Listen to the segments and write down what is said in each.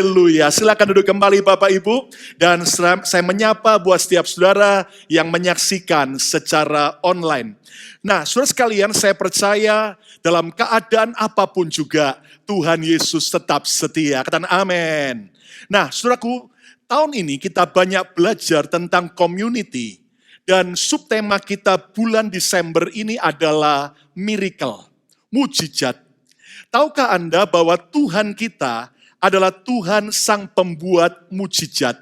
Haleluya. Silakan duduk kembali Bapak Ibu. Dan saya menyapa buat setiap saudara yang menyaksikan secara online. Nah, saudara sekalian, saya percaya dalam keadaan apapun juga Tuhan Yesus tetap setia. Katakan amin. Nah, saudaraku, tahun ini kita banyak belajar tentang community. Dan subtema kita bulan Desember ini adalah miracle, mujizat. Tahukah Anda bahwa Tuhan kita adalah Tuhan sang pembuat mujizat.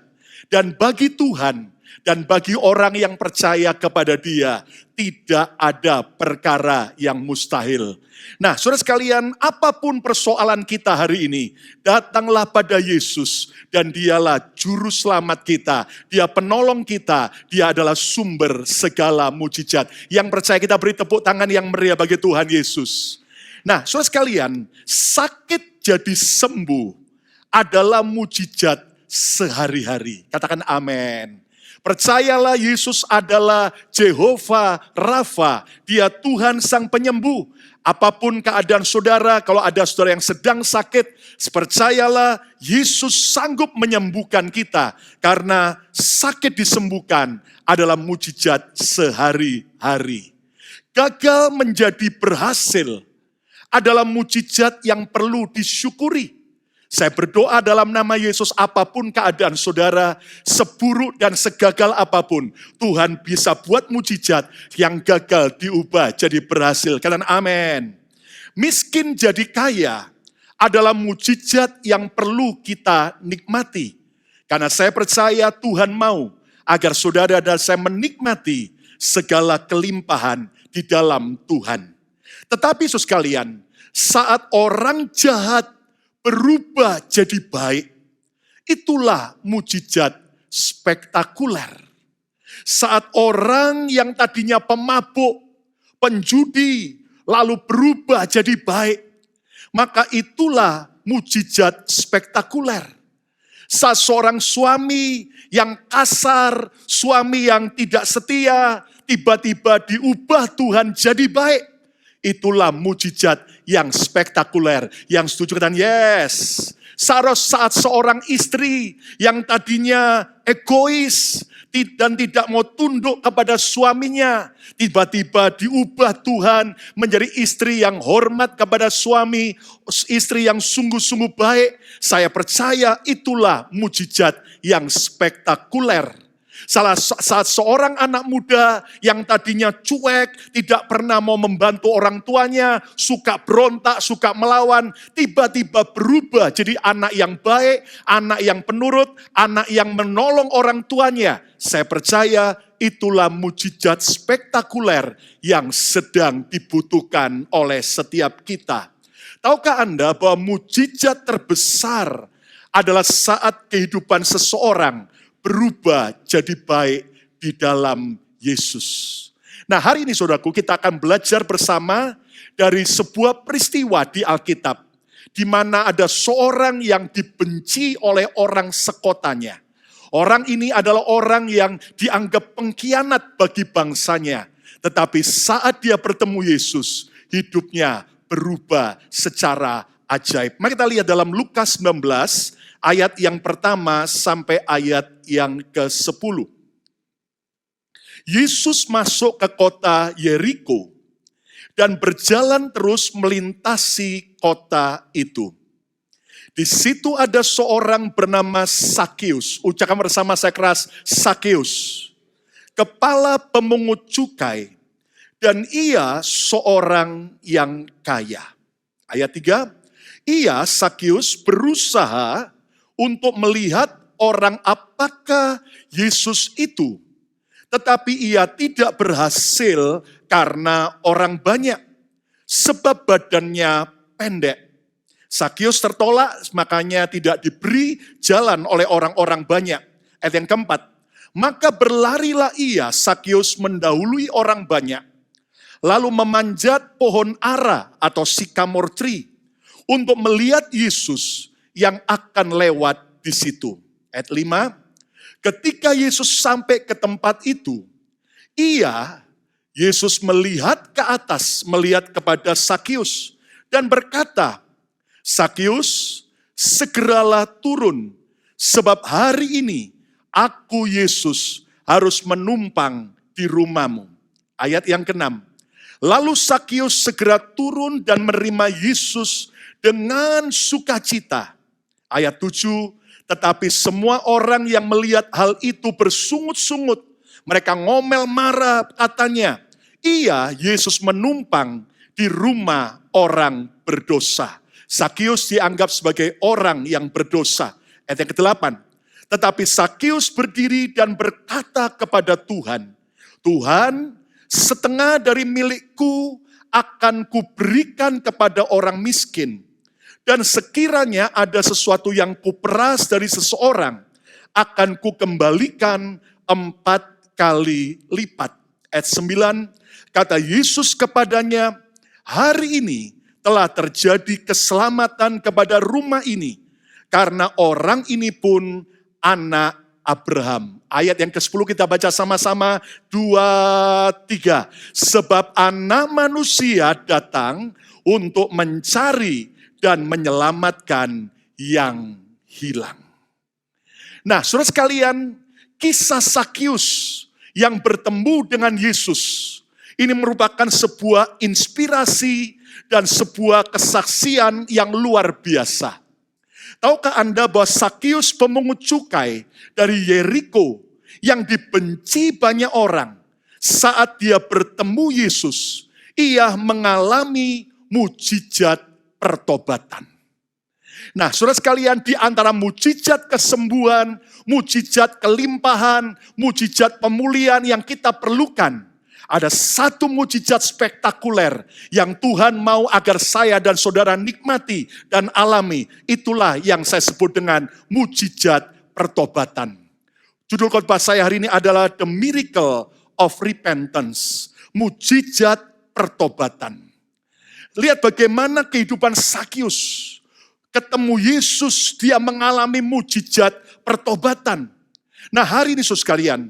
Dan bagi Tuhan dan bagi orang yang percaya kepada Dia, tidak ada perkara yang mustahil. Nah, saudara sekalian, apapun persoalan kita hari ini, datanglah pada Yesus dan Dialah juru selamat kita. Dia penolong kita, Dia adalah sumber segala mujizat. Yang percaya kita beri tepuk tangan yang meriah bagi Tuhan Yesus. Nah, saudara sekalian, sakit jadi sembuh adalah mujizat sehari-hari. Katakan amin. Percayalah Yesus adalah Jehovah Rafa. Dia Tuhan sang penyembuh. Apapun keadaan saudara, kalau ada saudara yang sedang sakit, percayalah Yesus sanggup menyembuhkan kita. Karena sakit disembuhkan adalah mujizat sehari-hari. Gagal menjadi berhasil adalah mujizat yang perlu disyukuri. Saya berdoa dalam nama Yesus, apapun keadaan saudara, seburuk dan segagal apapun, Tuhan bisa buat mujizat yang gagal diubah jadi berhasil. Katakan amin. Miskin jadi kaya adalah mujizat yang perlu kita nikmati. Karena saya percaya Tuhan mau agar saudara dan saya menikmati segala kelimpahan di dalam Tuhan. Tetapi saudara sekalian, saat orang jahat berubah jadi baik, itulah mujizat spektakuler. Saat orang yang tadinya pemabuk, penjudi, lalu berubah jadi baik, maka itulah mujizat spektakuler. Saat seorang suami yang kasar, suami yang tidak setia, tiba-tiba diubah Tuhan jadi baik, itulah mujizat yang spektakuler. Yang setuju katakan yes. Saat seorang istri yang tadinya egois dan tidak mau tunduk kepada suaminya, tiba-tiba diubah Tuhan menjadi istri yang hormat kepada suami, istri yang sungguh-sungguh baik. Saya percaya itulah mujizat yang spektakuler. Saat seorang anak muda yang tadinya cuek, tidak pernah mau membantu orang tuanya, suka berontak, suka melawan, tiba-tiba berubah jadi anak yang baik, anak yang penurut, anak yang menolong orang tuanya. Saya percaya itulah mujizat spektakuler yang sedang dibutuhkan oleh setiap kita. Tahukah Anda bahwa mujizat terbesar adalah saat kehidupan seseorang berubah jadi baik di dalam Yesus. Nah, hari ini saudaraku, kita akan belajar bersama dari sebuah peristiwa di Alkitab, di mana ada seorang yang dibenci oleh orang sekotanya. Orang ini adalah orang yang dianggap pengkhianat bagi bangsanya. Tetapi saat dia bertemu Yesus, hidupnya berubah secara ajaib. Mari kita lihat dalam Lukas 19, ayat yang pertama sampai ayat yang ke-10. Yesus masuk ke kota Yeriko dan berjalan terus melintasi kota itu. Di situ ada seorang bernama Sakeus. Ucapkan bersama saya keras, Sakeus. Kepala pemungut cukai, dan ia seorang yang kaya. Ayat 3, ia Sakeus berusaha untuk melihat orang apakah Yesus itu. Tetapi ia tidak berhasil karena orang banyak. Sebab badannya pendek. Sakeus tertolak, makanya tidak diberi jalan oleh orang-orang banyak. Ayat yang keempat. Maka berlarilah ia, Sakeus mendahului orang banyak. Lalu memanjat pohon ara atau sycamore tree untuk melihat Yesus yang akan lewat di situ. Ayat 5, ketika Yesus sampai ke tempat itu, Yesus melihat ke atas, melihat kepada Sakeus, dan berkata, Sakeus, segeralah turun, sebab hari ini aku Yesus harus menumpang di rumahmu. Ayat yang ke-6. Lalu Sakius segera turun dan menerima Yesus dengan sukacita. Ayat 7. Tetapi semua orang yang melihat hal itu bersungut-sungut. Mereka ngomel marah, katanya, iya, Yesus menumpang di rumah orang berdosa. Sakius dianggap sebagai orang yang berdosa. Ayat yang ke-8. Tetapi Sakius berdiri dan berkata kepada Tuhan, Tuhan, setengah dari milikku akan kuberikan kepada orang miskin. Dan sekiranya ada sesuatu yang kuperas dari seseorang, akan kukembalikan 4 kali lipat. Ayat 9, kata Yesus kepadanya, hari ini telah terjadi keselamatan kepada rumah ini, karena orang ini pun anak Abraham. Ayat yang ke-10 kita baca sama-sama, 2, 3. Sebab anak manusia datang untuk mencari dan menyelamatkan yang hilang. Nah, saudara sekalian, kisah Sakius yang bertemu dengan Yesus, ini merupakan sebuah inspirasi dan sebuah kesaksian yang luar biasa. Tahukah Anda bahwa Sakius pemungut cukai dari Yeriko yang dibenci banyak orang, saat dia bertemu Yesus, ia mengalami mujizat pertobatan. Nah, saudara sekalian, di antara mujizat kesembuhan, mujizat kelimpahan, mujizat pemulihan yang kita perlukan, ada satu mujizat spektakuler yang Tuhan mau agar saya dan saudara nikmati dan alami. Itulah yang saya sebut dengan mujizat pertobatan. Judul khotbah saya hari ini adalah The Miracle of Repentance. Mujizat pertobatan. Lihat bagaimana kehidupan Sakius. Ketemu Yesus, dia mengalami mujizat pertobatan. Nah, hari ini saudara sekalian,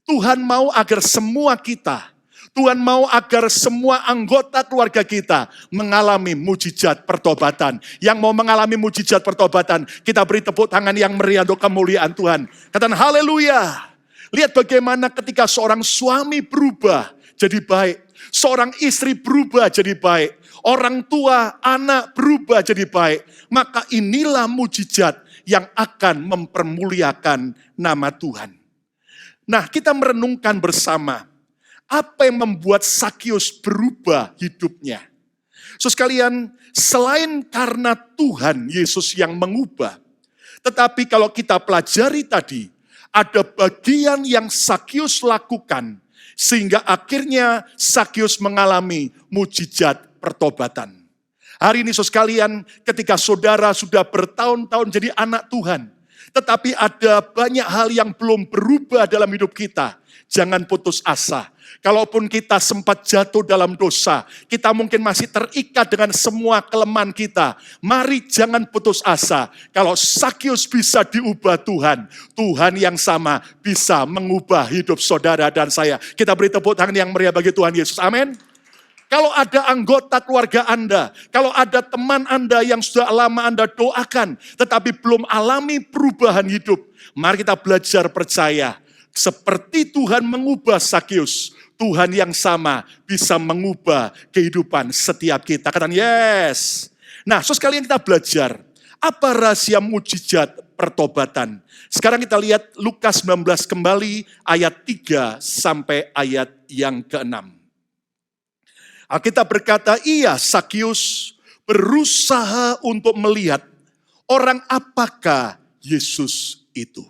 Tuhan mau agar semua kita, Tuhan mau agar semua anggota keluarga kita mengalami mujizat pertobatan. Yang mau mengalami mujizat pertobatan, kita beri tepuk tangan yang meriah untuk kemuliaan Tuhan. Katakan haleluya. Lihat bagaimana ketika seorang suami berubah jadi baik, seorang istri berubah jadi baik, orang tua, anak berubah jadi baik. Maka inilah mujizat yang akan mempermuliakan nama Tuhan. Nah, kita merenungkan bersama, apa yang membuat Sakius berubah hidupnya. So sekalian, selain karena Tuhan Yesus yang mengubah, tetapi kalau kita pelajari tadi, ada bagian yang Sakius lakukan, sehingga akhirnya Sakius mengalami mujizat pertobatan. Hari ini saudara sekalian, ketika saudara sudah bertahun-tahun jadi anak Tuhan, tetapi ada banyak hal yang belum berubah dalam hidup kita. Jangan putus asa. Kalaupun kita sempat jatuh dalam dosa, kita mungkin masih terikat dengan semua kelemahan kita. Mari jangan putus asa. Kalau Sakius bisa diubah Tuhan, Tuhan yang sama bisa mengubah hidup saudara dan saya. Kita beri tepuk tangan yang meriah bagi Tuhan Yesus. Amin. Kalau ada anggota keluarga Anda, kalau ada teman Anda yang sudah lama Anda doakan, tetapi belum alami perubahan hidup, mari kita belajar percaya. Seperti Tuhan mengubah Sakius, Tuhan yang sama bisa mengubah kehidupan setiap kita. Katakan yes. Nah, so sekalian kita belajar, apa rahasia mujizat pertobatan? Sekarang kita lihat Lukas 19 kembali, ayat 3 sampai ayat yang ke-6. Alkitab berkata, iya Sakius berusaha untuk melihat orang apakah Yesus itu.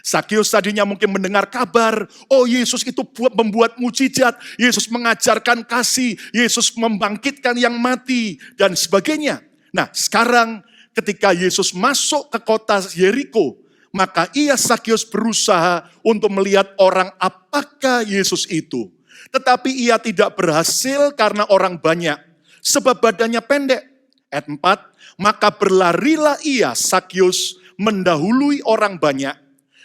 Sakius tadinya mungkin mendengar kabar, oh Yesus itu membuat mujizat, Yesus mengajarkan kasih, Yesus membangkitkan yang mati, dan sebagainya. Nah sekarang ketika Yesus masuk ke kota Yeriko, maka ia Sakius berusaha untuk melihat orang apakah Yesus itu. Tetapi ia tidak berhasil karena orang banyak, sebab badannya pendek. Ayat 4, maka berlarilah ia, Sakius, mendahului orang banyak,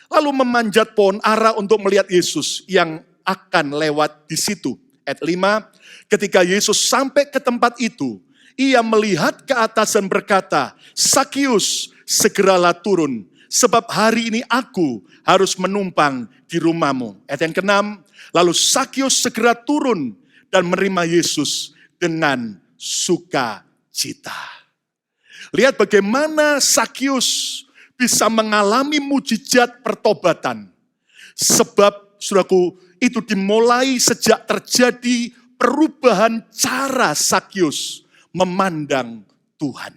lalu memanjat pohon ara untuk melihat Yesus yang akan lewat di situ. Ayat 5, ketika Yesus sampai ke tempat itu, Ia melihat ke atas dan berkata, "Sakius, segeralah turun, sebab hari ini aku harus menumpang di rumahmu." Ayat yang ke-6, lalu Sakius segera turun dan menerima Yesus dengan sukacita. Lihat bagaimana Sakius bisa mengalami mujizat pertobatan. Sebab, saudaraku, itu dimulai sejak terjadi perubahan cara Sakius memandang Tuhan.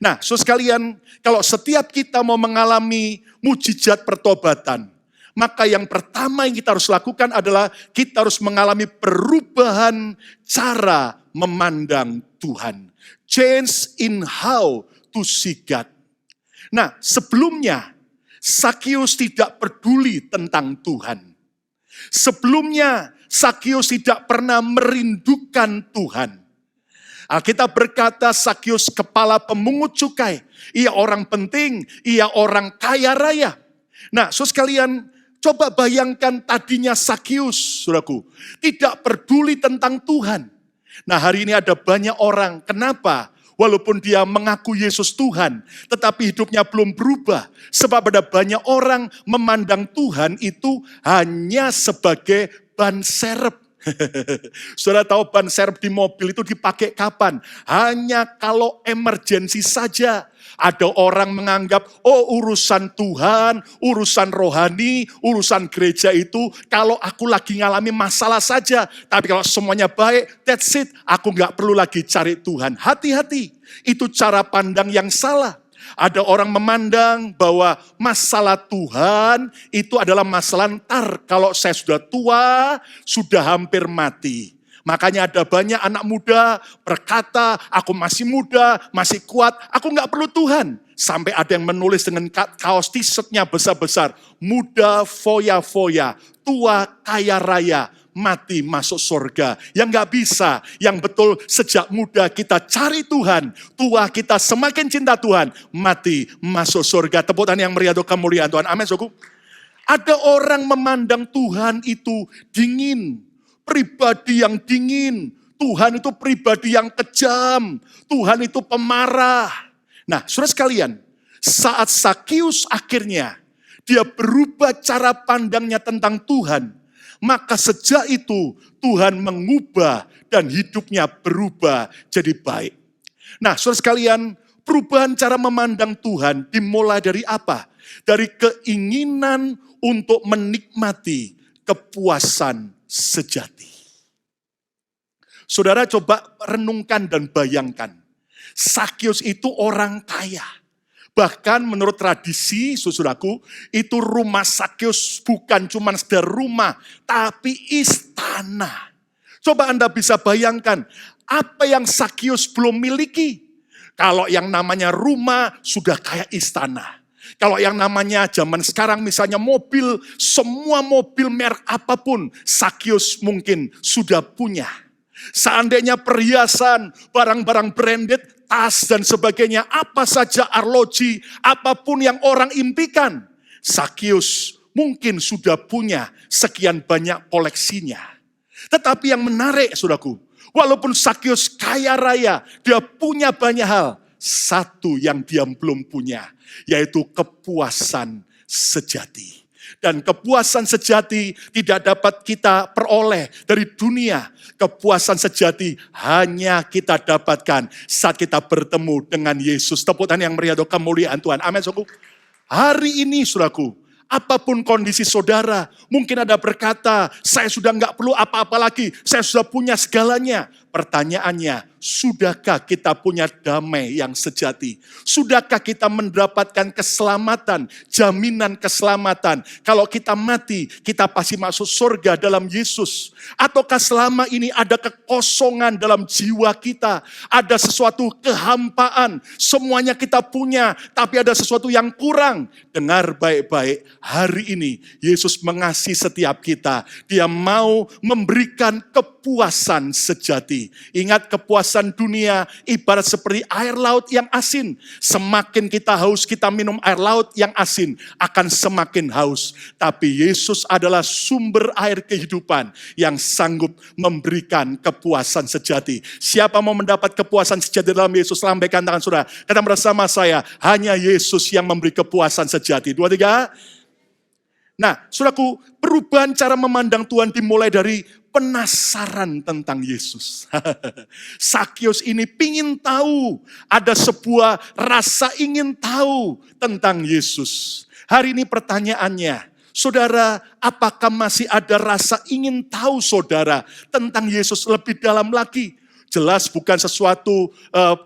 Nah, saudara sekalian, kalau setiap kita mau mengalami mujizat pertobatan, maka yang pertama yang kita harus lakukan adalah kita harus mengalami perubahan cara memandang Tuhan. Change in how to see God. Nah, sebelumnya Sakius tidak peduli tentang Tuhan. Sebelumnya Sakius tidak pernah merindukan Tuhan. Alkitab berkata Sakius kepala pemungut cukai. Ia orang penting, ia orang kaya raya. Nah, saudara sekalian, coba bayangkan tadinya Sakius, saudaraku, tidak peduli tentang Tuhan. Nah, hari ini ada banyak orang, kenapa? Walaupun dia mengaku Yesus Tuhan, tetapi hidupnya belum berubah. Sebab ada banyak orang memandang Tuhan itu hanya sebagai ban serep. Saudara tahu ban serep di mobil itu dipakai kapan? Hanya kalau emergensi saja. Ada orang menganggap, oh urusan Tuhan, urusan rohani, urusan gereja itu kalau aku lagi ngalami masalah saja. Tapi kalau semuanya baik, that's it. Aku gak perlu lagi cari Tuhan. Hati-hati, itu cara pandang yang salah. Ada orang memandang bahwa masalah Tuhan itu adalah masalah ntar. Kalau saya sudah tua, sudah hampir mati. Makanya ada banyak anak muda berkata, aku masih muda, masih kuat, aku gak perlu Tuhan. Sampai ada yang menulis dengan kaos t-shirtnya besar-besar, muda foya-foya, tua kaya raya, mati masuk surga. Yang gak bisa, yang betul sejak muda kita cari Tuhan, tua kita semakin cinta Tuhan, mati masuk surga. Tepuk tangan yang meriah untuk kemuliaan Tuhan. Amin, saudaraku. Ada orang memandang Tuhan itu dingin. Pribadi yang dingin, Tuhan itu pribadi yang kejam, Tuhan itu pemarah. Nah, saudara sekalian, saat Sakius akhirnya dia berubah cara pandangnya tentang Tuhan, maka sejak itu Tuhan mengubah dan hidupnya berubah jadi baik. Nah, saudara sekalian, perubahan cara memandang Tuhan dimulai dari apa? Dari keinginan untuk menikmati kepuasan sejati. Saudara coba renungkan dan bayangkan. Sakius itu orang kaya. Bahkan menurut tradisi, saudaraku, itu rumah Sakius bukan cuma sekedar rumah, tapi istana. Coba Anda bisa bayangkan, apa yang Sakius belum miliki? Kalau yang namanya rumah sudah kayak istana. Kalau yang namanya zaman sekarang misalnya mobil, semua mobil merek apapun, Sakius mungkin sudah punya. Seandainya perhiasan, barang-barang branded, tas dan sebagainya, apa saja arloji, apapun yang orang impikan, Sakius mungkin sudah punya sekian banyak koleksinya. Tetapi yang menarik, saudaraku, walaupun Sakius kaya raya, dia punya banyak hal, satu yang dia belum punya, yaitu kepuasan sejati. Dan kepuasan sejati tidak dapat kita peroleh dari dunia. Kepuasan sejati hanya kita dapatkan saat kita bertemu dengan Yesus. Tepuk tangan yang meriah untuk kemuliaan Tuhan. Amin, saudaraku. Hari ini, saudaraku, apapun kondisi saudara, mungkin ada berkata, saya sudah enggak perlu apa-apa lagi, saya sudah punya segalanya. Pertanyaannya, sudahkah kita punya damai yang sejati? Sudahkah kita mendapatkan keselamatan, jaminan keselamatan? Kalau kita mati, kita pasti masuk surga dalam Yesus. Ataukah selama ini ada kekosongan dalam jiwa kita? Ada sesuatu kehampaan, semuanya kita punya, tapi ada sesuatu yang kurang. Dengar baik-baik, hari ini Yesus mengasihi setiap kita. Dia mau memberikan kepuasan sejati. Ingat, kepuasan kepuasan dunia ibarat seperti air laut yang asin. Semakin kita haus, kita minum air laut yang asin, akan semakin haus. Tapi Yesus adalah sumber air kehidupan yang sanggup memberikan kepuasan sejati. Siapa mau mendapat kepuasan sejati dalam Yesus? Lambaikan tangan saudara. Kata bersama saya, hanya Yesus yang memberi kepuasan sejati. 2, 3. Nah, saudaraku, perubahan cara memandang Tuhan dimulai dari penasaran tentang Yesus. Sakius ini pingin tahu, ada sebuah rasa ingin tahu tentang Yesus. Hari ini pertanyaannya, saudara, apakah masih ada rasa ingin tahu saudara tentang Yesus lebih dalam lagi? Jelas bukan sesuatu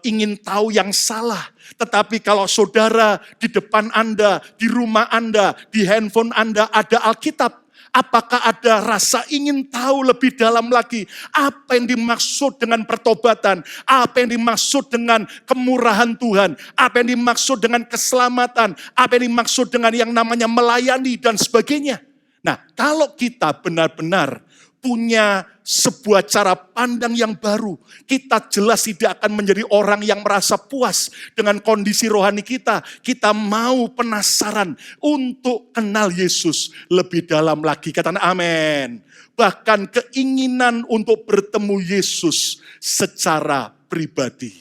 ingin tahu yang salah. Tetapi kalau saudara di depan Anda, di rumah Anda, di handphone Anda ada Alkitab. Apakah ada rasa ingin tahu lebih dalam lagi? Apa yang dimaksud dengan pertobatan? Apa yang dimaksud dengan kemurahan Tuhan? Apa yang dimaksud dengan keselamatan? Apa yang dimaksud dengan yang namanya melayani dan sebagainya? Nah, kalau kita benar-benar punya sebuah cara pandang yang baru, kita jelas tidak akan menjadi orang yang merasa puas dengan kondisi rohani kita. Kita mau penasaran untuk kenal Yesus lebih dalam lagi. Katakan amin. Bahkan keinginan untuk bertemu Yesus secara pribadi.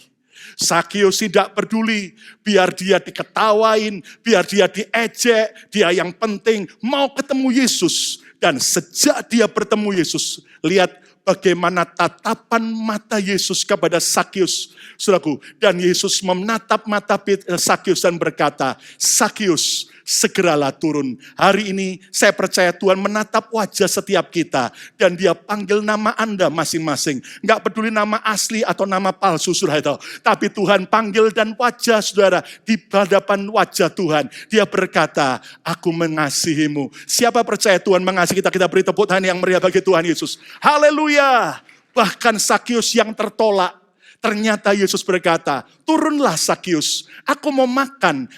Sakius tidak peduli, biar dia diketawain, biar dia diejek, dia yang penting mau ketemu Yesus. Dan sejak dia bertemu Yesus, lihat bagaimana tatapan mata Yesus kepada Sakius, saudaraku. Dan Yesus menatap mata Sakius dan berkata, Sakius, segeralah turun. Hari ini saya percaya Tuhan menatap wajah setiap kita. Dan dia panggil nama Anda masing-masing. Enggak peduli nama asli atau nama palsu, saudara itu. Tapi Tuhan panggil dan wajah saudara di hadapan wajah Tuhan. Dia berkata, aku mengasihimu. Siapa percaya Tuhan mengasihi kita? Kita beri tepuk tangan yang meriah bagi Tuhan Yesus. Haleluya. Bahkan Sakius yang tertolak, ternyata Yesus berkata, turunlah Sakius, aku mau makan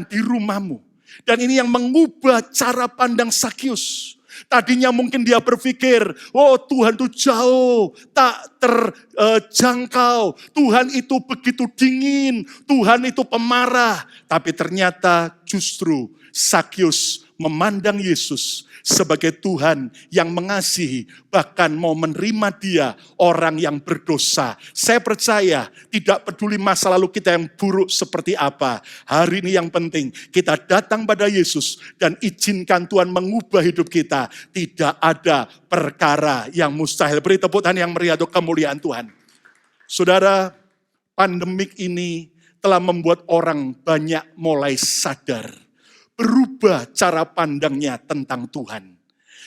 di rumahmu. Dan ini yang mengubah cara pandang Sakius. Tadinya mungkin dia berpikir, oh Tuhan itu jauh, tak terjangkau. Tuhan itu begitu dingin, Tuhan itu pemarah. Tapi ternyata justru Sakius memandang Yesus sebagai Tuhan yang mengasihi, bahkan mau menerima dia, orang yang berdosa. Saya percaya tidak peduli masa lalu kita yang buruk seperti apa. Hari ini yang penting kita datang pada Yesus dan izinkan Tuhan mengubah hidup kita. Tidak ada perkara yang mustahil. Beri tepuk tangan yang meriah untuk kemuliaan Tuhan. Saudara, pandemik ini telah membuat orang banyak mulai sadar, berubah cara pandangnya tentang Tuhan.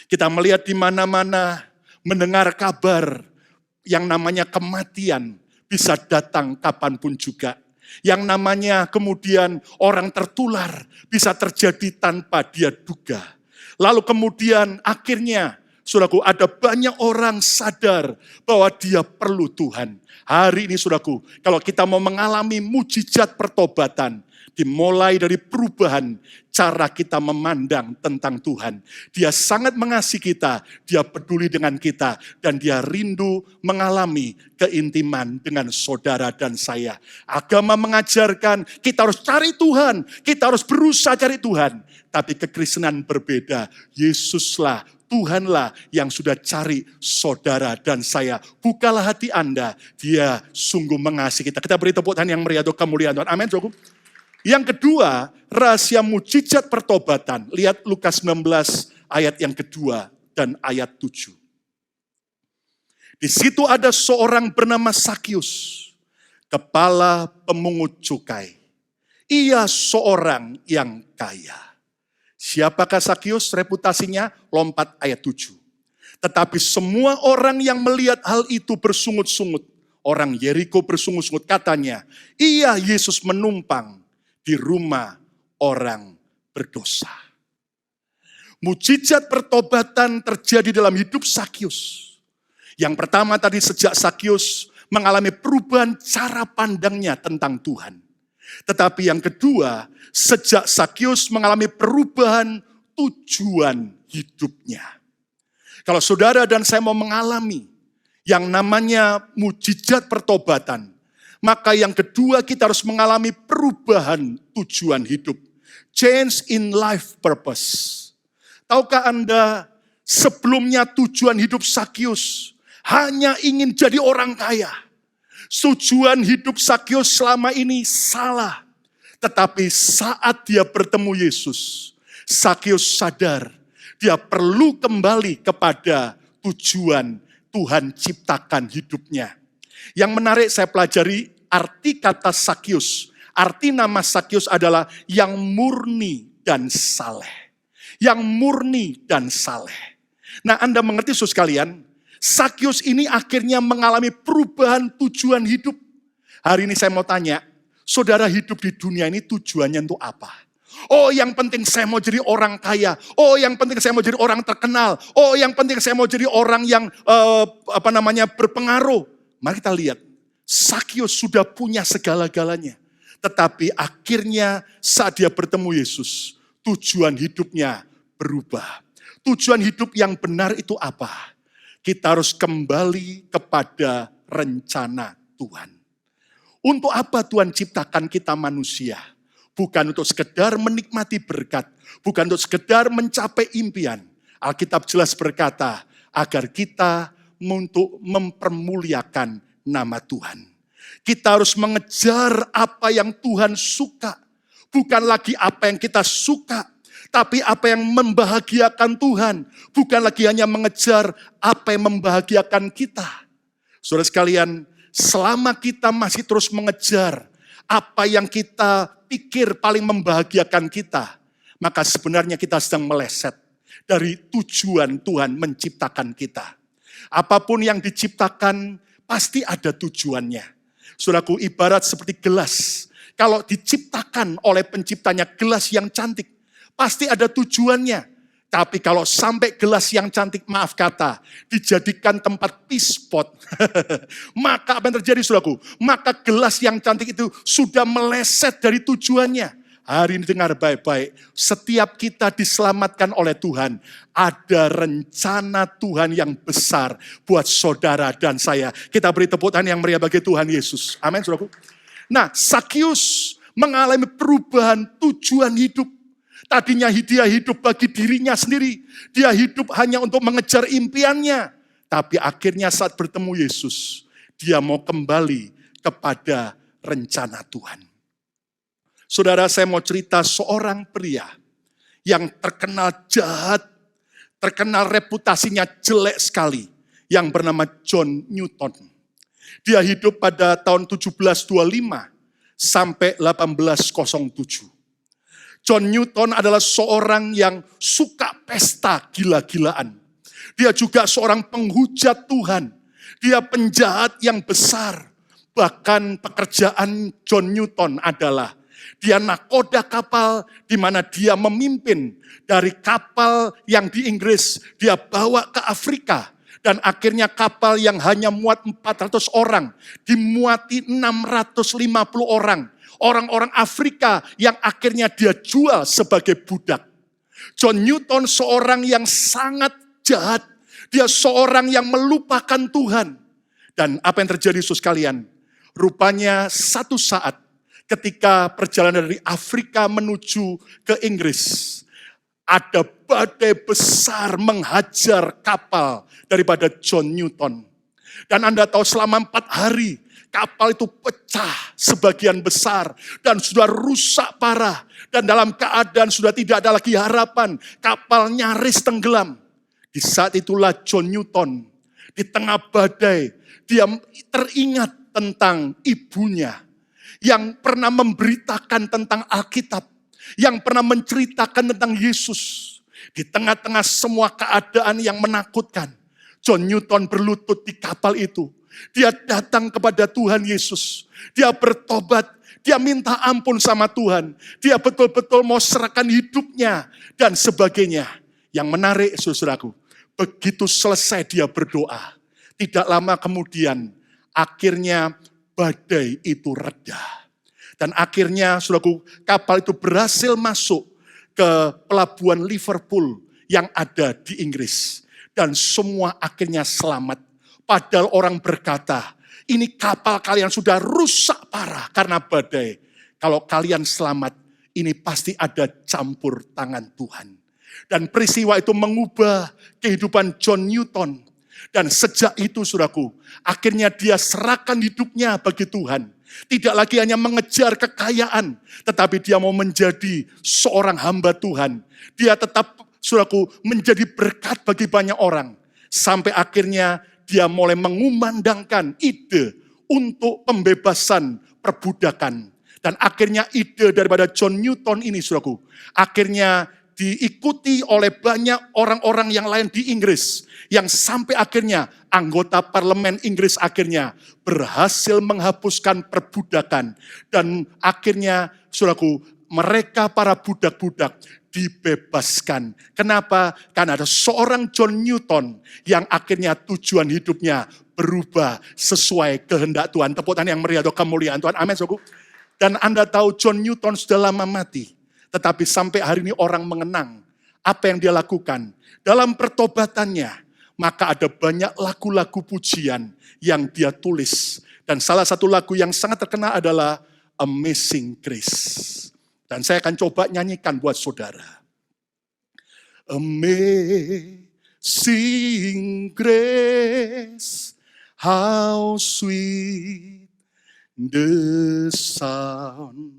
Kita melihat di mana-mana, mendengar kabar yang namanya kematian bisa datang kapanpun juga. Yang namanya kemudian orang tertular bisa terjadi tanpa dia duga. Lalu kemudian akhirnya, saudaraku, ada banyak orang sadar bahwa dia perlu Tuhan. Hari ini saudaraku, kalau kita mau mengalami mujizat pertobatan, dimulai dari perubahan cara kita memandang tentang Tuhan. Dia sangat mengasihi kita, dia peduli dengan kita, dan dia rindu mengalami keintiman dengan saudara dan saya. Agama mengajarkan kita harus cari Tuhan, kita harus berusaha cari Tuhan. Tapi kekristenan berbeda, Yesuslah, Tuhanlah yang sudah cari saudara dan saya. Bukalah hati Anda, dia sungguh mengasihi kita. Kita beri tepuk tangan yang meriah untuk kemuliaan Tuhan. Amin, cukup. Yang kedua, rahasia mujizat pertobatan. Lihat Lukas 19 ayat yang kedua dan ayat 7. Di situ ada seorang bernama Sakius, kepala pemungut cukai. Ia seorang yang kaya. Siapakah Sakius? Reputasinya lompat ayat 7. Tetapi semua orang yang melihat hal itu bersungut-sungut. Orang Yeriko bersungut-sungut, katanya, iya Yesus menumpang di rumah orang berdosa. Mujizat pertobatan terjadi dalam hidup Sakius. Yang pertama tadi, sejak Sakius mengalami perubahan cara pandangnya tentang Tuhan. Tetapi yang kedua, sejak Sakius mengalami perubahan tujuan hidupnya. Kalau saudara dan saya mau mengalami yang namanya mujizat pertobatan. Maka yang kedua kita harus mengalami perubahan tujuan hidup. Change in life purpose. Tahukah Anda sebelumnya tujuan hidup Sakius hanya ingin jadi orang kaya. Tujuan hidup Sakius selama ini salah. Tetapi saat dia bertemu Yesus, Sakius sadar dia perlu kembali kepada tujuan Tuhan ciptakan hidupnya. Yang menarik saya pelajari arti kata Sakius. Arti nama Sakius adalah yang murni dan saleh. Yang murni dan saleh. Nah, Anda mengerti saudara sekalian, Sakius ini akhirnya mengalami perubahan tujuan hidup. Hari ini saya mau tanya, saudara hidup di dunia ini tujuannya untuk apa? Oh, yang penting saya mau jadi orang kaya. Oh, yang penting saya mau jadi orang terkenal. Oh, yang penting saya mau jadi orang yang berpengaruh. Mari kita lihat, Sakius sudah punya segala-galanya. Tetapi akhirnya saat dia bertemu Yesus, tujuan hidupnya berubah. Tujuan hidup yang benar itu apa? Kita harus kembali kepada rencana Tuhan. Untuk apa Tuhan ciptakan kita manusia? Bukan untuk sekedar menikmati berkat. Bukan untuk sekedar mencapai impian. Alkitab jelas berkata, agar kita untuk mempermuliakan nama Tuhan. Kita harus mengejar apa yang Tuhan suka. Bukan lagi apa yang kita suka, tapi apa yang membahagiakan Tuhan. Bukan lagi hanya mengejar apa yang membahagiakan kita. Saudara sekalian, selama kita masih terus mengejar apa yang kita pikir paling membahagiakan kita, maka sebenarnya kita sedang meleset dari tujuan Tuhan menciptakan kita. Apapun yang diciptakan pasti ada tujuannya. Saudaraku, ibarat seperti gelas. Kalau diciptakan oleh penciptanya gelas yang cantik, pasti ada tujuannya. Tapi kalau sampai gelas yang cantik, maaf kata, dijadikan tempat pispot, maka apa yang terjadi saudaraku? Maka gelas yang cantik itu sudah meleset dari tujuannya. Hari ini dengar baik-baik, setiap kita diselamatkan oleh Tuhan, ada rencana Tuhan yang besar buat saudara dan saya. Kita beri tepuk tangan yang meriah bagi Tuhan Yesus. Amin, saudaraku. Nah, Sakius mengalami perubahan tujuan hidup. Tadinya dia hidup bagi dirinya sendiri. Dia hidup hanya untuk mengejar impiannya. Tapi akhirnya saat bertemu Yesus, dia mau kembali kepada rencana Tuhan. Saudara, saya mau cerita seorang pria yang terkenal jahat, terkenal reputasinya jelek sekali, yang bernama John Newton. Dia hidup pada tahun 1725 sampai 1807. John Newton adalah seorang yang suka pesta gila-gilaan. Dia juga seorang penghujat Tuhan. Dia penjahat yang besar. Bahkan pekerjaan John Newton adalah dia nakoda kapal di mana dia memimpin dari kapal yang di Inggris. Dia bawa ke Afrika. Dan akhirnya kapal yang hanya muat 400 orang dimuati 650 orang. Orang-orang Afrika yang akhirnya dia jual sebagai budak. John Newton seorang yang sangat jahat. Dia seorang yang melupakan Tuhan. Dan apa yang terjadi saudara sekalian? Rupanya satu saat ketika perjalanan dari Afrika menuju ke Inggris, ada badai besar menghajar kapal daripada John Newton. Dan Anda tahu selama 4 hari, kapal itu pecah sebagian besar dan sudah rusak parah. Dan dalam keadaan sudah tidak ada lagi harapan, kapal nyaris tenggelam. Di saat itulah John Newton, di tengah badai, dia teringat tentang ibunya yang pernah memberitakan tentang Alkitab, yang pernah menceritakan tentang Yesus. Di tengah-tengah semua keadaan yang menakutkan, John Newton berlutut di kapal itu. Dia datang kepada Tuhan Yesus. Dia bertobat, dia minta ampun sama Tuhan. Dia betul-betul mau serahkan hidupnya dan sebagainya. Yang menarik saudaraku, begitu selesai dia berdoa, tidak lama kemudian akhirnya badai itu reda. Dan akhirnya saudaraku, kapal itu berhasil masuk ke pelabuhan Liverpool yang ada di Inggris. Dan semua akhirnya selamat. Padahal orang berkata, ini kapal kalian sudah rusak parah karena badai. Kalau kalian selamat, ini pasti ada campur tangan Tuhan. Dan peristiwa itu mengubah kehidupan John Newton. Dan sejak itu saudaraku, akhirnya dia serahkan hidupnya bagi Tuhan. Tidak lagi hanya mengejar kekayaan, tetapi dia mau menjadi seorang hamba Tuhan. Dia tetap, saudaraku, menjadi berkat bagi banyak orang. Sampai akhirnya dia mulai mengumandangkan ide untuk pembebasan perbudakan. Dan akhirnya ide daripada John Newton ini, saudaraku, akhirnya diikuti oleh banyak orang-orang yang lain di Inggris. Yang sampai akhirnya anggota parlemen Inggris akhirnya berhasil menghapuskan perbudakan. Dan akhirnya, saudaraku, mereka para budak-budak dibebaskan. Kenapa? Karena ada seorang John Newton yang akhirnya tujuan hidupnya berubah sesuai kehendak Tuhan. Tepuk tangan yang meriah atau kemuliaan Tuhan. Amin, saudaraku. Dan Anda tahu John Newton sudah lama mati. Tetapi sampai hari ini orang mengenang apa yang dia lakukan. Dalam pertobatannya, maka ada banyak lagu-lagu pujian yang dia tulis. Dan salah satu lagu yang sangat terkenal adalah Amazing Grace. Dan saya akan coba nyanyikan buat saudara. Amazing Grace, how sweet the sound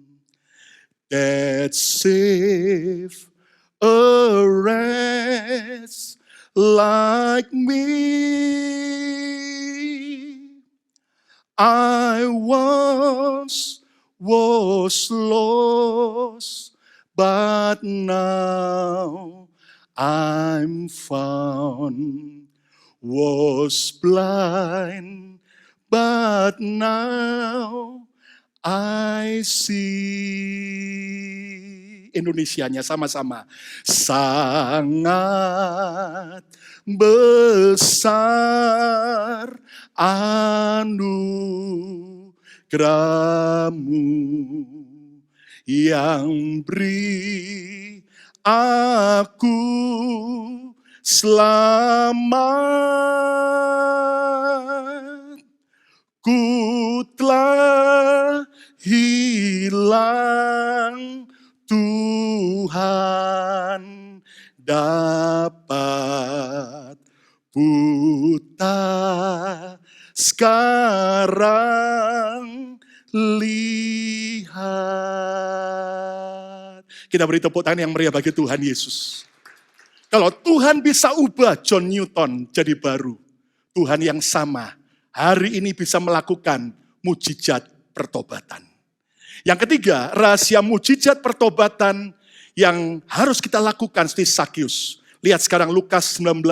that saved a wretch like me. I once was lost, but now I'm found. Was blind, but now I see. Indonesianya sama-sama. Sangat besar anugerahmu yang beri aku selamat. Ku telah hilang, Tuhan dapat buta, sekarang lihat. Kita beri tepuk tangan yang meriah bagi Tuhan Yesus. Kalau Tuhan bisa ubah John Newton jadi baru, Tuhan yang sama hari ini bisa melakukan mujizat pertobatan. Yang ketiga, rahasia mujizat pertobatan yang harus kita lakukan seperti Sakyus. Lihat sekarang Lukas 19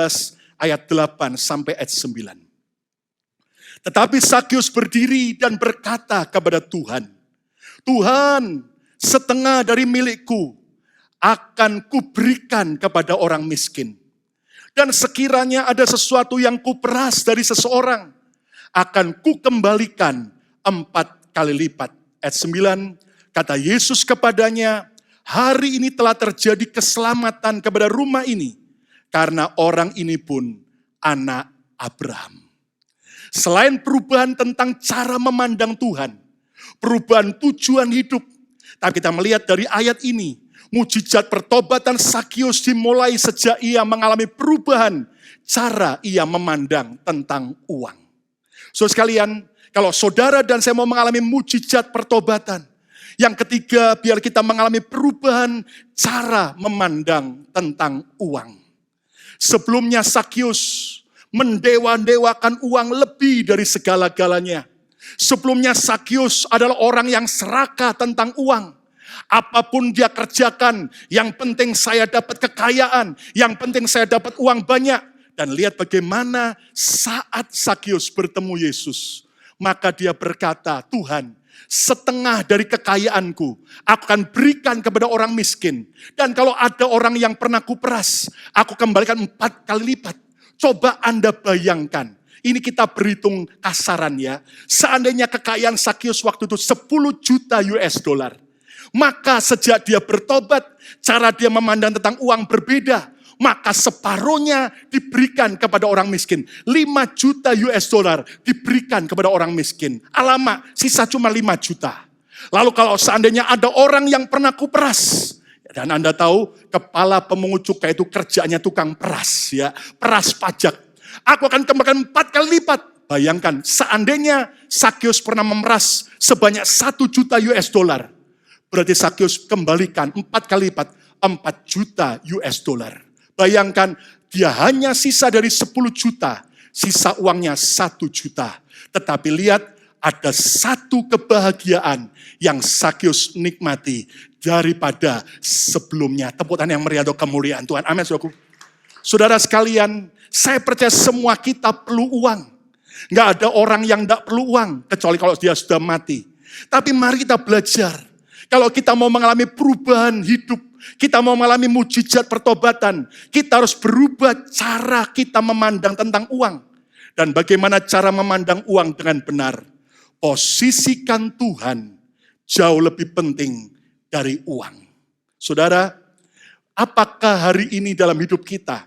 ayat 8 sampai ayat 9. Tetapi Sakyus berdiri dan berkata kepada Tuhan, Tuhan, setengah dari milikku akan kuberikan kepada orang miskin. Dan sekiranya ada sesuatu yang kuperas dari seseorang, akan kukembalikan 4 kali lipat. Ayat 9, kata Yesus kepadanya, hari ini telah terjadi keselamatan kepada rumah ini, karena orang ini pun anak Abraham. Selain perubahan tentang cara memandang Tuhan, perubahan tujuan hidup, tapi kita melihat dari ayat ini, mujizat pertobatan Sakyus dimulai sejak ia mengalami perubahan cara ia memandang tentang uang. Saudara sekalian, kalau saudara dan saya mau mengalami mujizat pertobatan, yang ketiga, biar kita mengalami perubahan cara memandang tentang uang. Sebelumnya Sakyus mendewa-dewakan uang lebih dari segala-galanya. Sebelumnya Sakyus adalah orang yang serakah tentang uang. Apapun dia kerjakan, yang penting saya dapat kekayaan, yang penting saya dapat uang banyak. Dan lihat bagaimana saat Sakyus bertemu Yesus, maka dia berkata, Tuhan, setengah dari kekayaanku aku akan berikan kepada orang miskin. Dan kalau ada orang yang pernah kuperas, aku kembalikan 4 kali lipat. Coba Anda bayangkan, ini kita berhitung kasaran ya. Seandainya kekayaan Sakyus waktu itu 10 juta US dollar. Maka sejak dia bertobat, cara dia memandang tentang uang berbeda. maka separuhnya diberikan kepada orang miskin. 5 juta US dollar diberikan kepada orang miskin. Alamak, sisa cuma 5 juta. Lalu kalau seandainya ada orang yang pernah kuperas, dan Anda tahu kepala pemungut cukai itu kerjanya tukang peras, ya, peras pajak. Aku akan kembalikan 4 kali lipat. Bayangkan, seandainya Sakeus pernah memeras sebanyak 1 juta US dollar, berarti Sakeus kembalikan 4 kali lipat, 4 juta US dollar. Bayangkan, dia hanya sisa dari 10 juta, sisa uangnya 1 juta. Tetapi lihat, ada satu kebahagiaan yang Sakeus nikmati daripada sebelumnya. Tepuk tangan yang meriah untuk kemuliaan Tuhan. Amin, saudaraku. Saudara sekalian, saya percaya semua kita perlu uang. Nggak ada orang yang nggak perlu uang, kecuali kalau dia sudah mati. Tapi mari kita belajar. Kalau kita mau mengalami perubahan hidup, kita mau mengalami mujizat pertobatan, kita harus berubah cara kita memandang tentang uang. Dan bagaimana cara memandang uang dengan benar. Posisikan Tuhan jauh lebih penting dari uang. Saudara, apakah hari ini dalam hidup kita,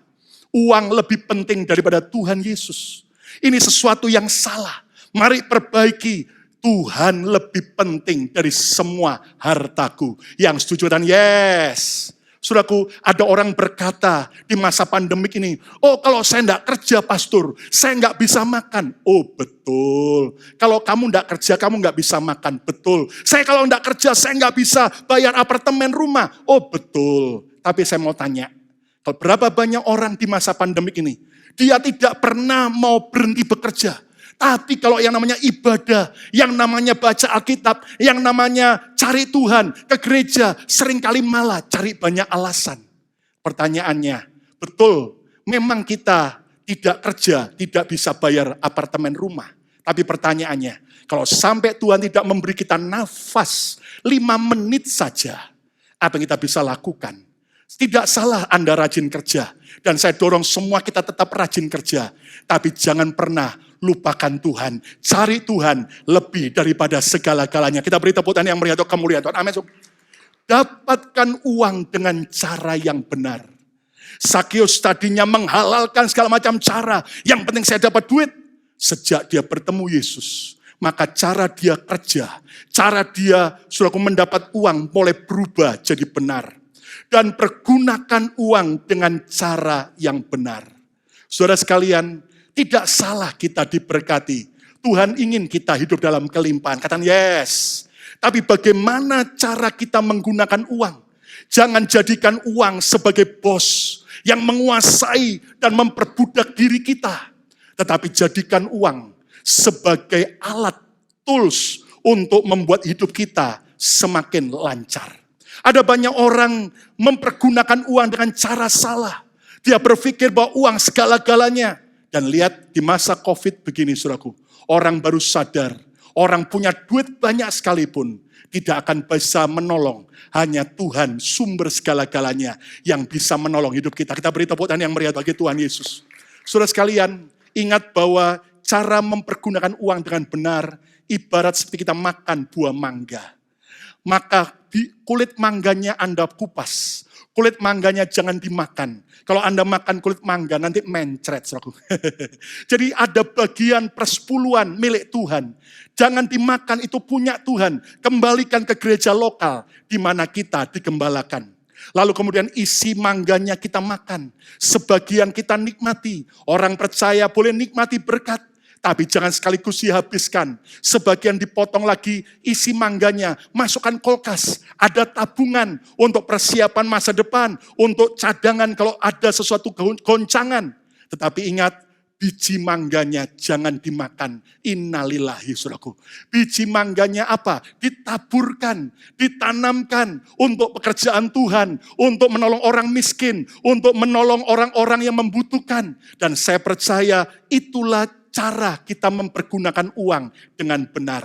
uang lebih penting daripada Tuhan Yesus? Ini sesuatu yang salah. Mari perbaiki. Tuhan lebih penting dari semua hartaku. Yang setuju dan yes. Saudaraku, ada orang berkata di masa pandemik ini, oh kalau saya enggak kerja pastor, saya enggak bisa makan. Oh betul. Kalau kamu enggak kerja, kamu enggak bisa makan. Betul. Saya kalau enggak kerja, saya enggak bisa bayar apartemen rumah. Oh betul. Tapi saya mau tanya, berapa banyak orang di masa pandemik ini, dia tidak pernah mau berhenti bekerja. Tapi kalau yang namanya ibadah, yang namanya baca Alkitab, yang namanya cari Tuhan ke gereja, seringkali malah cari banyak alasan. Pertanyaannya, betul, memang kita tidak kerja, tidak bisa bayar apartemen rumah. Tapi pertanyaannya, kalau sampai Tuhan tidak memberi kita nafas 5 menit saja, apa yang kita bisa lakukan? Tidak salah Anda rajin kerja. Dan saya dorong semua kita tetap rajin kerja. Tapi jangan pernah lupakan Tuhan. Cari Tuhan lebih daripada segala-galanya. Kita beri tepuk tangan yang meriah untuk kemuliaan Tuhan. Amin. Dapatkan uang dengan cara yang benar. Sakeus tadinya menghalalkan segala macam cara. Yang penting saya dapat duit. Sejak dia bertemu Yesus, maka cara dia kerja, cara dia saudaraku mendapat uang mulai berubah jadi benar. Dan pergunakan uang dengan cara yang benar. Saudara sekalian, tidak salah kita diberkati. Tuhan ingin kita hidup dalam kelimpahan. Katakan yes. Tapi bagaimana cara kita menggunakan uang? Jangan jadikan uang sebagai bos yang menguasai dan memperbudak diri kita. Tetapi jadikan uang sebagai alat, tools untuk membuat hidup kita semakin lancar. Ada banyak orang mempergunakan uang dengan cara salah. Dia berpikir bahwa uang segala-galanya. Dan lihat di masa COVID begini saudaraku. Orang baru sadar. Orang punya duit banyak sekalipun. Tidak akan bisa menolong. Hanya Tuhan sumber segala-galanya yang bisa menolong hidup kita. Kita beri tepuk tangan yang meriah bagi Tuhan Yesus. Saudara sekalian, ingat bahwa cara mempergunakan uang dengan benar ibarat seperti kita makan buah mangga. Maka di kulit mangganya Anda kupas. Kulit mangganya jangan dimakan. Kalau Anda makan kulit mangga nanti mencret. Jadi ada bagian persepuluhan milik Tuhan. Jangan dimakan, itu punya Tuhan. Kembalikan ke gereja lokal di mana kita digembalakan. Lalu kemudian isi mangganya kita makan. Sebagian kita nikmati. Orang percaya boleh nikmati berkat. Tapi jangan sekaligus dihabiskan. Sebagian dipotong lagi, isi mangganya, masukkan kulkas. Ada tabungan untuk persiapan masa depan. Untuk cadangan kalau ada sesuatu goncangan. Tetapi ingat, biji mangganya jangan dimakan. Innalillahi saudaraku. Biji mangganya apa? Ditaburkan, ditanamkan untuk pekerjaan Tuhan. Untuk menolong orang miskin. Untuk menolong orang-orang yang membutuhkan. Dan saya percaya itulah cara kita mempergunakan uang dengan benar.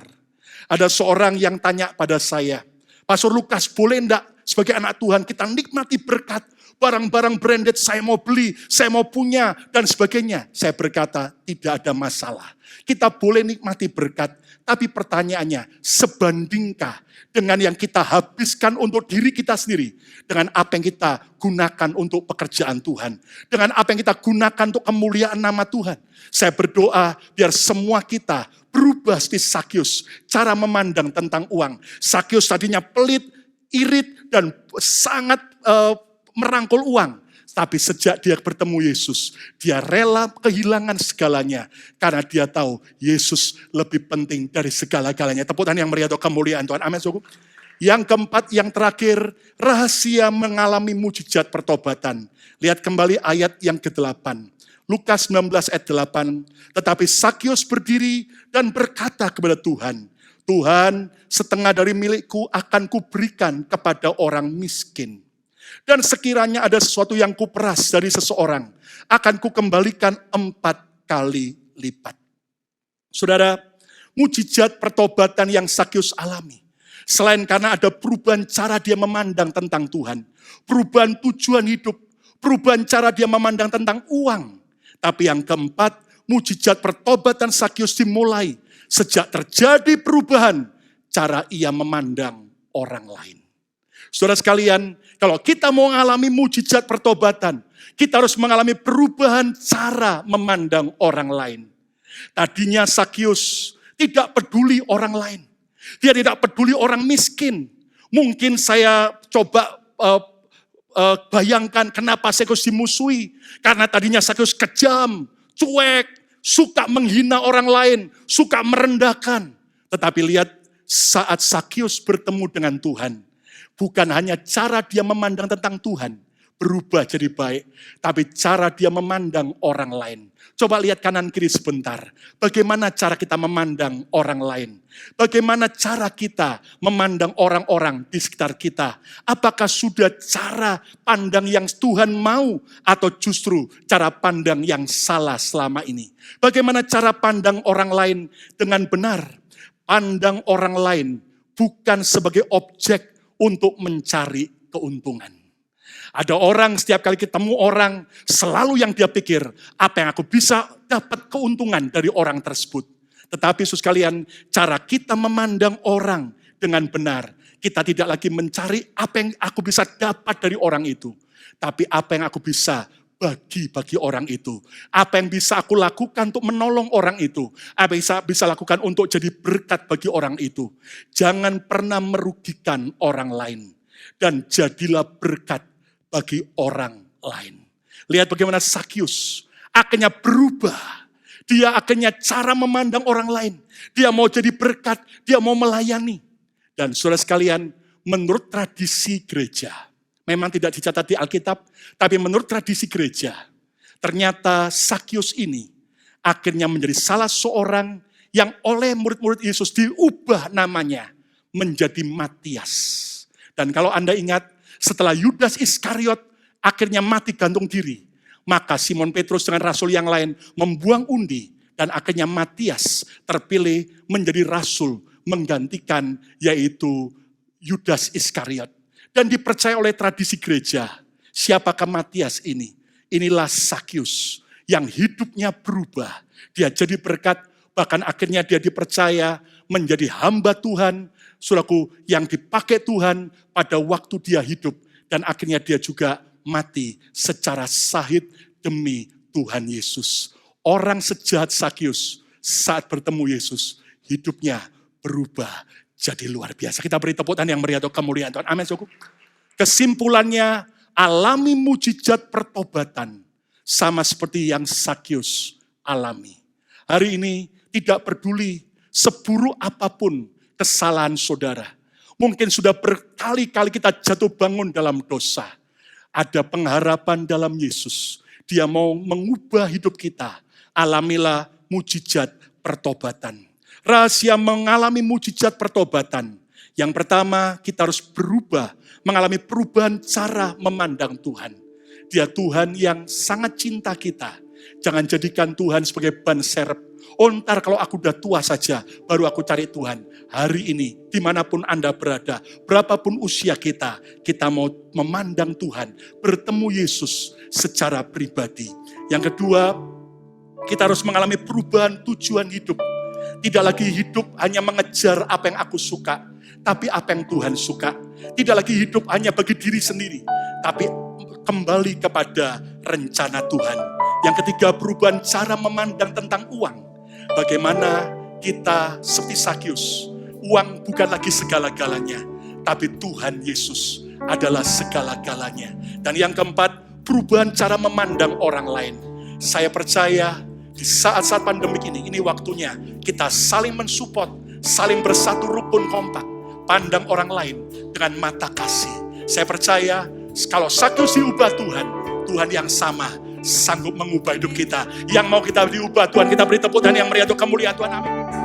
Ada seorang yang tanya pada saya, Pastor Lukas, boleh enggak sebagai anak Tuhan kita nikmati berkat, barang-barang branded saya mau beli, saya mau punya, dan sebagainya. Saya berkata, tidak ada masalah. Kita boleh nikmati berkat, tapi pertanyaannya, sebandingkah dengan yang kita habiskan untuk diri kita sendiri, dengan apa yang kita gunakan untuk pekerjaan Tuhan, dengan apa yang kita gunakan untuk kemuliaan nama Tuhan. Saya berdoa biar semua kita berubah seperti Sakyus, cara memandang tentang uang. Sakyus tadinya pelit, irit, dan sangat merangkul uang. Tapi sejak dia bertemu Yesus, dia rela kehilangan segalanya. Karena dia tahu Yesus lebih penting dari segala-galanya. Tepuk tangan yang meriah untuk kemuliaan Tuhan. Amin. Yang keempat, yang terakhir, rahasia mengalami mujizat pertobatan. Lihat kembali ayat yang ke-8. Lukas 19 ayat 8. Tetapi Sakyus berdiri dan berkata kepada Tuhan, Tuhan, setengah dari milikku akan kuberikan kepada orang miskin. Dan sekiranya ada sesuatu yang kuperas dari seseorang, akan kukembalikan 4 kali lipat. Saudara, mujizat pertobatan yang Sakyus alami, selain karena ada perubahan cara dia memandang tentang Tuhan, perubahan tujuan hidup, perubahan cara dia memandang tentang uang. Tapi yang keempat, mujizat pertobatan Sakyus dimulai sejak terjadi perubahan cara ia memandang orang lain. Saudara sekalian, kalau kita mau mengalami mujizat pertobatan, kita harus mengalami perubahan cara memandang orang lain. Tadinya Sakyus tidak peduli orang lain. Dia tidak peduli orang miskin. Mungkin saya coba bayangkan kenapa Sakyus dimusuhi. Karena tadinya Sakyus kejam, cuek, suka menghina orang lain, suka merendahkan. Tetapi lihat saat Sakyus bertemu dengan Tuhan, bukan hanya cara dia memandang tentang Tuhan berubah jadi baik, tapi cara dia memandang orang lain. Coba lihat kanan kiri sebentar. Bagaimana cara kita memandang orang lain? Bagaimana cara kita memandang orang-orang di sekitar kita? Apakah sudah cara pandang yang Tuhan mau atau justru cara pandang yang salah selama ini? Bagaimana cara pandang orang lain dengan benar? Pandang orang lain bukan sebagai objek untuk mencari keuntungan. Ada orang setiap kali ketemu orang, selalu yang dia pikir, apa yang aku bisa dapat keuntungan dari orang tersebut. Tetapi saudara sekalian, cara kita memandang orang dengan benar, kita tidak lagi mencari apa yang aku bisa dapat dari orang itu. Tapi apa yang aku bisa bagi orang itu. Apa yang bisa aku lakukan untuk menolong orang itu. Apa yang bisa lakukan untuk jadi berkat bagi orang itu. Jangan pernah merugikan orang lain. Dan jadilah berkat bagi orang lain. Lihat bagaimana Sakyus akhirnya berubah. Dia akhirnya cara memandang orang lain. Dia mau jadi berkat, dia mau melayani. Dan saudara sekalian, menurut tradisi gereja, memang tidak dicatat di Alkitab, tapi menurut tradisi gereja, ternyata Sakyus ini akhirnya menjadi salah seorang yang oleh murid-murid Yesus diubah namanya menjadi Matias. Dan kalau Anda ingat, setelah Yudas Iskariot akhirnya mati gantung diri, maka Simon Petrus dengan rasul yang lain membuang undi, dan akhirnya Matias terpilih menjadi rasul menggantikan yaitu Yudas Iskariot. Dan dipercaya oleh tradisi gereja, siapakah Matias ini? Inilah Sakyus yang hidupnya berubah. Dia jadi berkat, bahkan akhirnya dia dipercaya menjadi hamba Tuhan, saudaraku, yang dipakai Tuhan pada waktu dia hidup. Dan akhirnya dia juga mati secara syahid demi Tuhan Yesus. Orang sejahat Sakyus saat bertemu Yesus, hidupnya berubah jadi luar biasa. Kita beri tepuk tangan yang meriah untuk kemuliaan Tuhan. Amin, saudaraku. Kesimpulannya, alami mujizat pertobatan sama seperti yang Sakyus alami. Hari ini tidak peduli seburuk apapun kesalahan saudara. Mungkin sudah berkali-kali kita jatuh bangun dalam dosa. Ada pengharapan dalam Yesus. Dia mau mengubah hidup kita. Alamilah mujizat pertobatan. Rahasia mengalami mujizat pertobatan. Yang pertama, kita harus berubah, mengalami perubahan cara memandang Tuhan. Dia Tuhan yang sangat cinta kita. Jangan jadikan Tuhan sebagai ban serep. Oh, ntar kalau aku udah tua saja, baru aku cari Tuhan. Hari ini, dimanapun Anda berada, berapapun usia kita mau memandang Tuhan, bertemu Yesus secara pribadi. Yang kedua, kita harus mengalami perubahan tujuan hidup. Tidak lagi hidup hanya mengejar apa yang aku suka, tapi apa yang Tuhan suka. Tidak lagi hidup hanya bagi diri sendiri, tapi kembali kepada rencana Tuhan. Yang ketiga, perubahan cara memandang tentang uang. Bagaimana kita seperti Sakius, uang bukan lagi segala-galanya, tapi Tuhan Yesus adalah segala-galanya. Dan yang keempat, perubahan cara memandang orang lain. Saya percaya di saat-saat pandemik ini waktunya kita saling mensupport, saling bersatu rukun kompak, pandang orang lain dengan mata kasih. Saya percaya kalau Sakius diubah Tuhan, Tuhan yang sama sanggup mengubah hidup kita. Yang mau kita diubah Tuhan, kita beri tepuk tangan yang meriah untuk kemuliaan Tuhan. Amin.